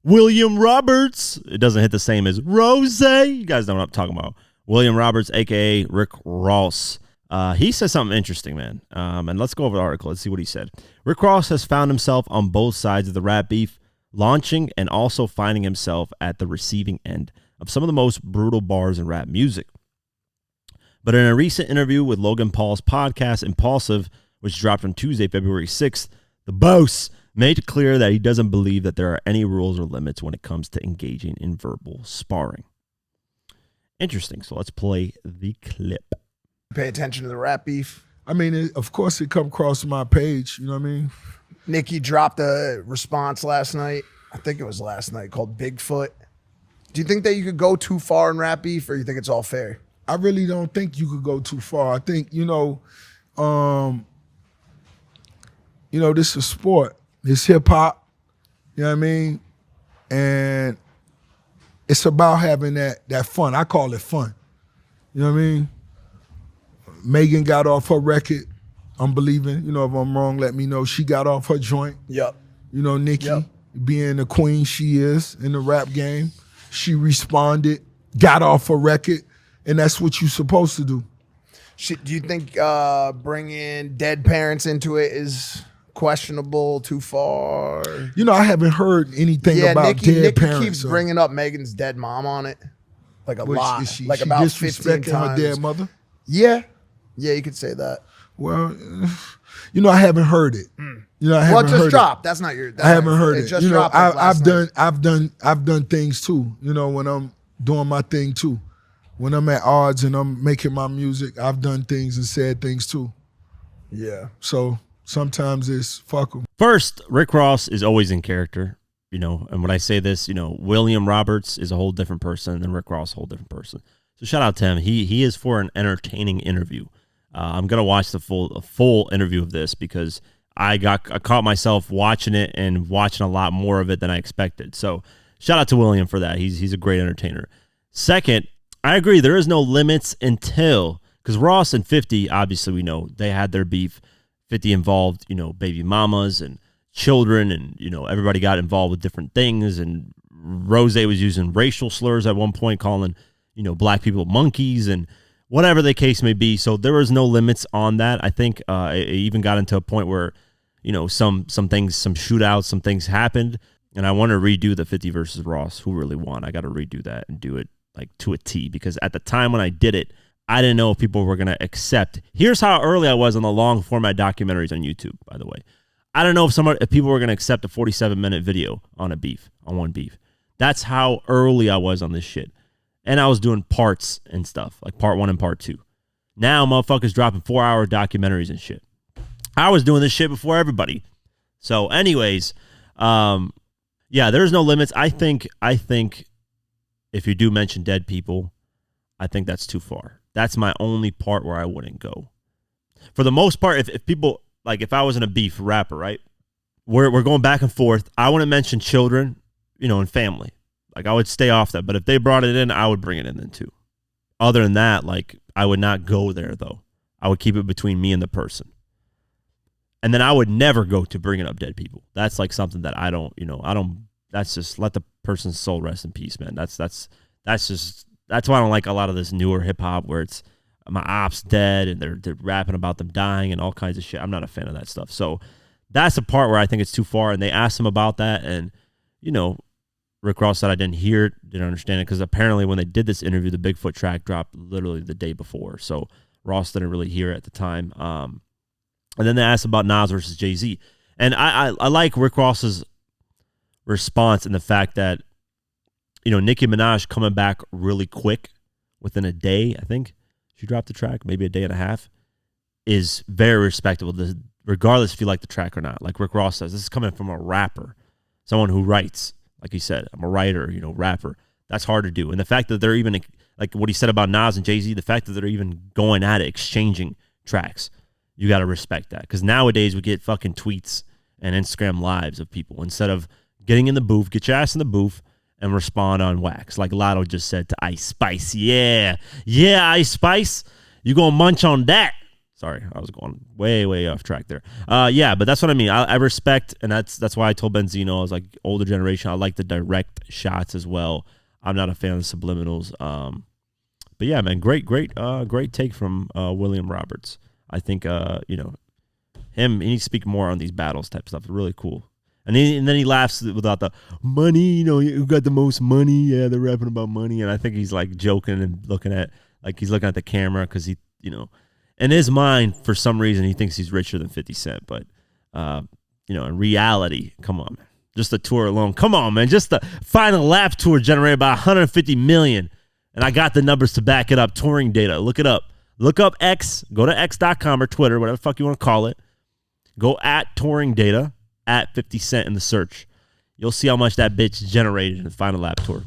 William Roberts. It doesn't hit the same as Rose. You guys know what I'm talking about. William Roberts, a.k.a. Rick Ross. He said something interesting, man. And let's go over the article. Let's see what he said. Rick Ross has found himself on both sides of the rap beef, launching and also finding himself at the receiving end of some of the most brutal bars in rap music. But in a recent interview with Logan Paul's podcast, Impulsive, which dropped on Tuesday, February 6th, the boss made it clear that he doesn't believe that there are any rules or limits when it comes to engaging in verbal sparring. Interesting. So let's play the clip. Pay attention to the rap beef. I mean, of course it come across my page, you know what I mean? Nicki dropped a response last night. I think it was last night, called Bigfoot. Do you think that you could go too far in rap beef, or you think it's all fair? I really don't think you could go too far. I think, this is sport. It's hip hop, you know what I mean? And it's about having that fun. I call it fun. You know what I mean? Megan got off her record, I'm believing. You know, if I'm wrong, let me know. She got off her joint. Yep. You know, Nicki, being the queen she is in the rap game, she responded, got off her record, and that's what you're supposed to do. Do you think bringing dead parents into it is questionable, too far? You know, I haven't heard anything about dead parents. Nicki keeps bringing up Megan's dead mom on it, like a lot, like she about 15 times. her dead mother? Yeah, you could say that. Well, I haven't heard it. You know, I haven't heard it. Well, it just dropped. It. That's not your. I haven't heard it. Just you know, dropped last night. I've done things too. You know, when I'm doing my thing too. When I'm at odds and I'm making my music, I've done things and said things too. Yeah. So sometimes it's fuck them. First, Rick Ross is always in character, and when I say this, William Roberts is a whole different person and Rick Ross a whole different person. So shout out to him. He is for an entertaining interview. I'm going to watch the full interview of this because I caught myself watching it and watching a lot more of it than I expected. So shout out to William for that. He's a great entertainer. Second, I agree. There is no limits until, because Ross and 50, obviously we know they had their beef. 50 involved, baby mamas and children, and everybody got involved with different things. And Rose was using racial slurs at one point, calling black people monkeys and whatever the case may be. So there was no limits on that. I think it even got into a point where some things, some shootouts, some things happened, and I want to redo the 50 versus Ross. Who really won? I got to redo that and do it like to a T, because at the time when I did it, I didn't know if people were going to accept. Here's how early I was on the long format documentaries on YouTube, by the way. I don't know if people were going to accept a 47-minute video on one beef. That's how early I was on this shit. And I was doing parts and stuff, like part 1 and part 2. Now motherfuckers dropping 4-hour documentaries and shit. I was doing this shit before everybody. So anyways, there's no limits. I think if you do mention dead people, I think that's too far. That's my only part where I wouldn't go. For the most part, if people, like if I was in a beef rapper, right, we're going back and forth, I wouldn't mention children, and family. Like I would stay off that. But if they brought it in, I would bring it in then too. Other than that, like I would not go there though. I would keep it between me and the person. And then I would never go to bringing up dead people. That's like something that I don't, that's just let the person's soul rest in peace, man. That's why I don't like a lot of this newer hip hop where it's my op's dead and they're rapping about them dying and all kinds of shit. I'm not a fan of that stuff. So that's the part where I think it's too far. And they asked him about that, and Rick Ross said I didn't hear it, didn't understand it, because apparently when they did this interview, the Bigfoot track dropped literally the day before. So Ross didn't really hear it at the time. And then they asked about Nas versus Jay-Z. And I like Rick Ross's response in the fact that, Nicki Minaj coming back really quick within a day, I think she dropped the track, maybe a day and a half, is very respectable, regardless if you like the track or not. Like Rick Ross says, this is coming from a rapper, someone who writes. Like he said, I'm a writer, rapper. That's hard to do. And the fact that they're even, like what he said about Nas and Jay-Z, the fact that they're even going at it, exchanging tracks, you got to respect that. Because nowadays we get fucking tweets and Instagram lives of people. Instead of getting in the booth, get your ass in the booth and respond on wax. Like Lotto just said to Ice Spice. Yeah, Ice Spice. You going to munch on that. Sorry, I was going way off track there. Yeah, but that's what I mean. I respect, and that's why I told Benzino, I was like, older generation, I like the direct shots as well. I'm not a fan of subliminals. But yeah, man, great take from William Roberts. I think he needs to speak more on these battles type stuff. It's really cool. And then he laughs without the money. Who got the most money? Yeah, they're rapping about money, and I think he's like joking and looking at the camera because he in his mind, for some reason, he thinks he's richer than 50 Cent. But, in reality, come on, man. Just the tour alone. Come on, man. Just the Final Lap tour generated about $150 million. And I got the numbers to back it up. Touring data. Look it up. Look up X. Go to X.com or Twitter, whatever the fuck you want to call it. Go at touring data at 50 Cent in the search. You'll see how much that bitch generated in the Final Lap tour.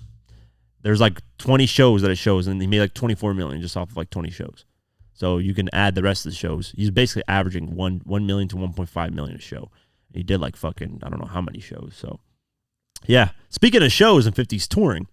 There's like 20 shows that it shows, and he made like $24 million just off of like 20 shows. So you can add the rest of the shows. He's basically averaging 1 million to 1.5 million a show. He did like fucking, I don't know how many shows. So, yeah. Speaking of shows and 50's touring,